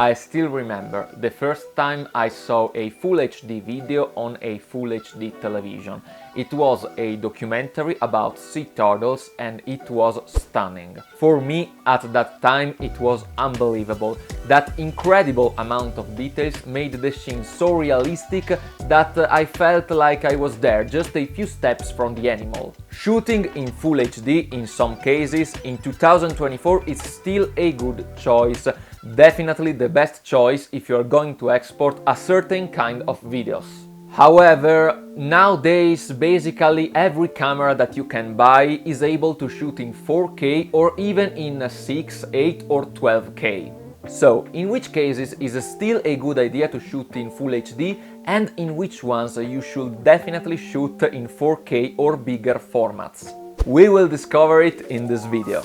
I still remember the first time I saw a Full HD video on a Full HD television. It was a documentary about sea turtles and it was stunning. For me, at that time, it was unbelievable. That incredible amount of details made the scene so realistic that I felt like I was there, just a few steps from the animal. Shooting in Full HD in some cases in 2024 is still a good choice. Definitely the best choice if you're going to export a certain kind of videos. However, nowadays basically every camera that you can buy is able to shoot in 4K or even in 6, 8 or 12K. So, in which cases is it still a good idea to shoot in Full HD and in which ones you should definitely shoot in 4K or bigger formats? We will discover it in this video.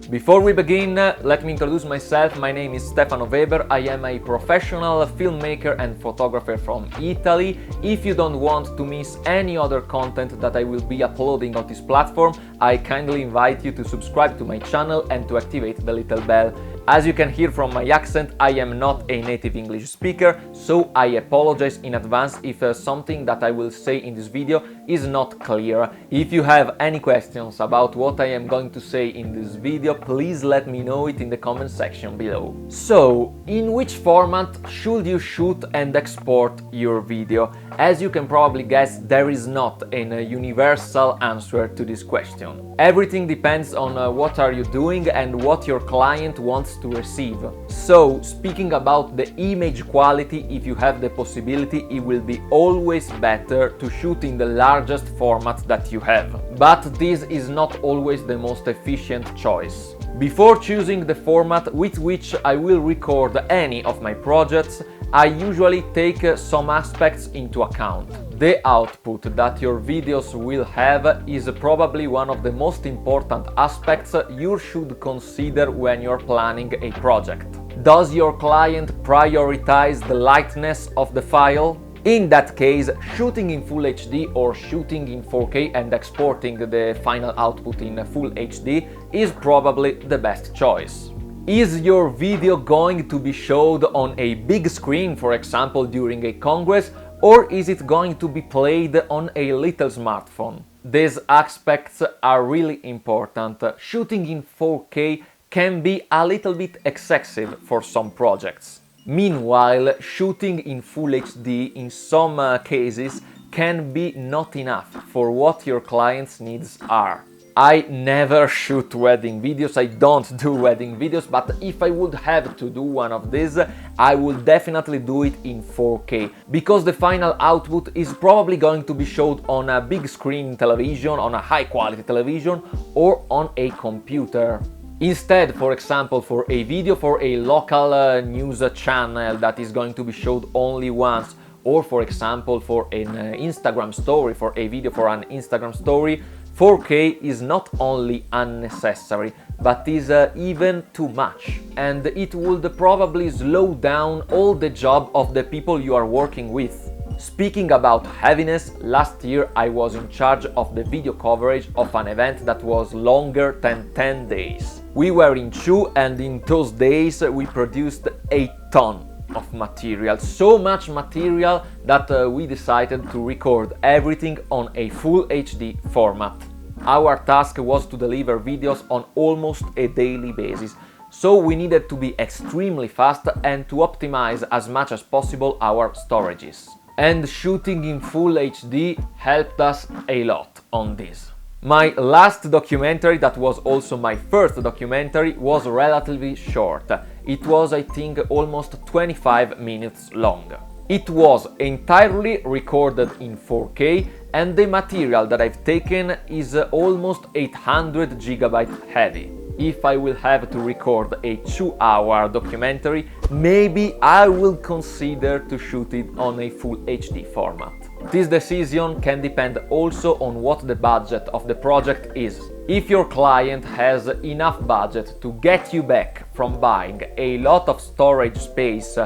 Before we begin, let me introduce myself. My name is Stefano Weber. I am a professional filmmaker and photographer from Italy. If you don't want to miss any other content that I will be uploading on this platform, I kindly invite you to subscribe to my channel and to activate the little bell. As you can hear from my accent, I am not a native English speaker, so I apologize in advance if something that I will say in this video is not clear. If you have any questions about what I am going to say in this video, please let me know it in the comment section below. So, in which format should you shoot and export your video? As you can probably guess, there is not a universal answer to this question. Everything depends on what are you doing and what your client wants to receive. So, speaking about the image quality, if you have the possibility, it will be always better to shoot in the largest format that you have. But this is not always the most efficient choice. Before choosing the format with which I will record any of my projects, I usually take some aspects into account. The output that your videos will have is probably one of the most important aspects you should consider when you're planning a project. Does your client prioritize the lightness of the file? In that case, shooting in Full HD or shooting in 4K and exporting the final output in Full HD is probably the best choice. Is your video going to be showed on a big screen, for example during a congress, or is it going to be played on a little smartphone? These aspects are really important. Shooting in 4K can be a little bit excessive for some projects. Meanwhile, shooting in Full HD in some cases can be not enough for what your client's needs are. I never shoot wedding videos, I don't do wedding videos, but if I would have to do one of these, I would definitely do it in 4K, because the final output is probably going to be showed on a big screen television, on a high quality television, or on a computer. Instead, for example, for a video for a local news channel that is going to be showed only once, or for example for an Instagram story, for a video for an Instagram story, 4K is not only unnecessary, but is even too much, and it would probably slow down all the job of the people you are working with. Speaking about heaviness, last year I was in charge of the video coverage of an event that was longer than 10 days. We were in Chu, and in those days we produced a ton of material, so much material that we decided to record everything on a Full HD format. Our task was to deliver videos on almost a daily basis, so we needed to be extremely fast and to optimize as much as possible our storages. And shooting in Full HD helped us a lot on this. My last documentary, that was also my first documentary, was relatively short. It was, I think, almost 25 minutes long. It was entirely recorded in 4K, and the material that I've taken is almost 800 GB heavy. If I will have to record a 2-hour documentary, maybe I will consider to shoot it on a Full HD format. This decision can depend also on what the budget of the project is. If your client has enough budget to get you back from buying a lot of storage space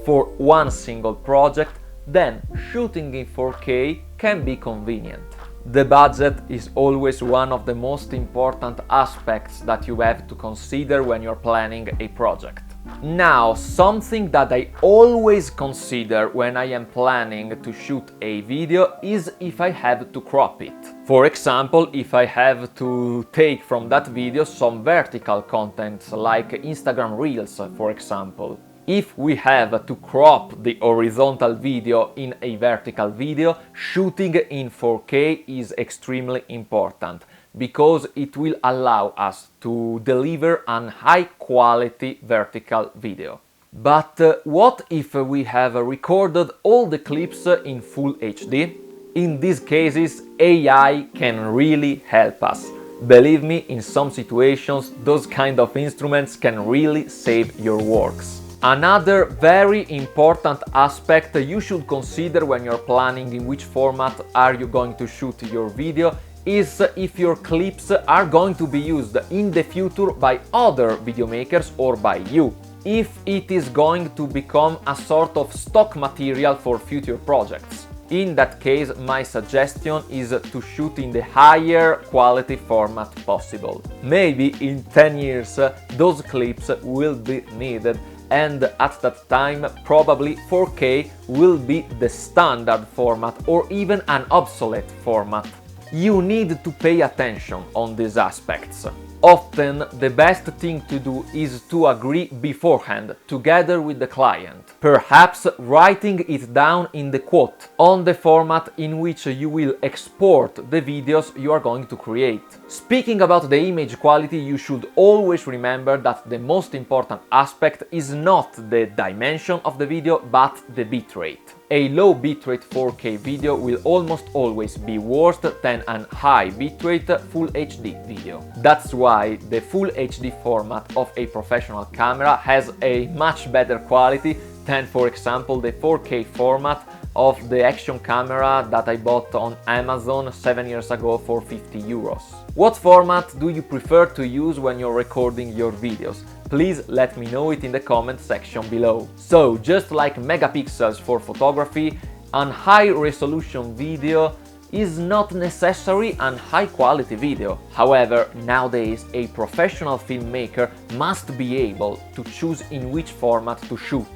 for one single project, then shooting in 4K can be convenient. The budget is always one of the most important aspects that you have to consider when you're planning a project. Now, something that I always consider when I am planning to shoot a video is if I have to crop it. For example, if I have to take from that video some vertical content like Instagram Reels, for example. If we have to crop the horizontal video in a vertical video, shooting in 4K is extremely important because it will allow us to deliver an high quality vertical video. But what if we have recorded all the clips in Full HD? In these cases, AI can really help us. Believe me, in some situations, those kind of instruments can really save your works. Another very important aspect you should consider when you're planning in which format are you going to shoot your video is if your clips are going to be used in the future by other video makers or by you. If it is going to become a sort of stock material for future projects. In that case, my suggestion is to shoot in the higher quality format possible. Maybe in 10 years those clips will be needed, and at that time probably 4K will be the standard format or even an obsolete format. You need to pay attention on these aspects. Often the best thing to do is to agree beforehand, together with the client. Perhaps writing it down in the quote on the format in which you will export the videos you are going to create. Speaking about the image quality, you should always remember that the most important aspect is not the dimension of the video, but the bitrate. A low bitrate 4K video will almost always be worse than a high bitrate Full HD video. That's why the Full HD format of a professional camera has a much better quality than, for example, the 4K format of the action camera that I bought on Amazon 7 years ago for 50 euros. What format do you prefer to use when you're recording your videos? Please let me know it in the comment section below. So, just like megapixels for photography, an high-resolution video is not necessarily an high-quality video. However, nowadays a professional filmmaker must be able to choose in which format to shoot.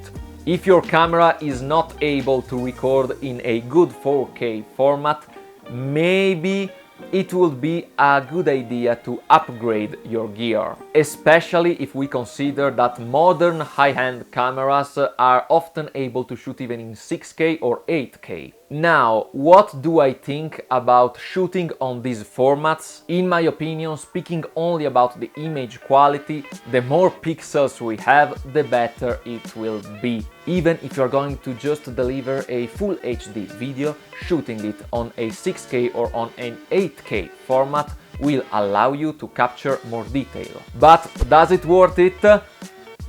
If your camera is not able to record in a good 4K format, maybe it would be a good idea to upgrade your gear, especially if we consider that modern high-end cameras are often able to shoot even in 6K or 8K. Now, what do I think about shooting on these formats? In my opinion, speaking only about the image quality, the more pixels we have, the better it will be. Even if you're going to just deliver a Full HD video, shooting it on a 6K or on an 8K format will allow you to capture more detail. But does it worth it?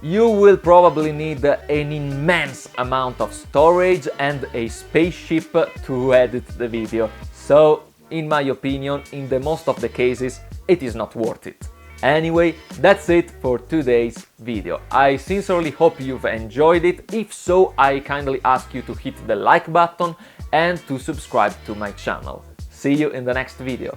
You will probably need an immense amount of storage and a spaceship to edit the video. So, in my opinion, in the most of the cases, it is not worth it. Anyway, that's it for today's video. I sincerely hope you've enjoyed it. If so, I kindly ask you to hit the like button and to subscribe to my channel. See you in the next video.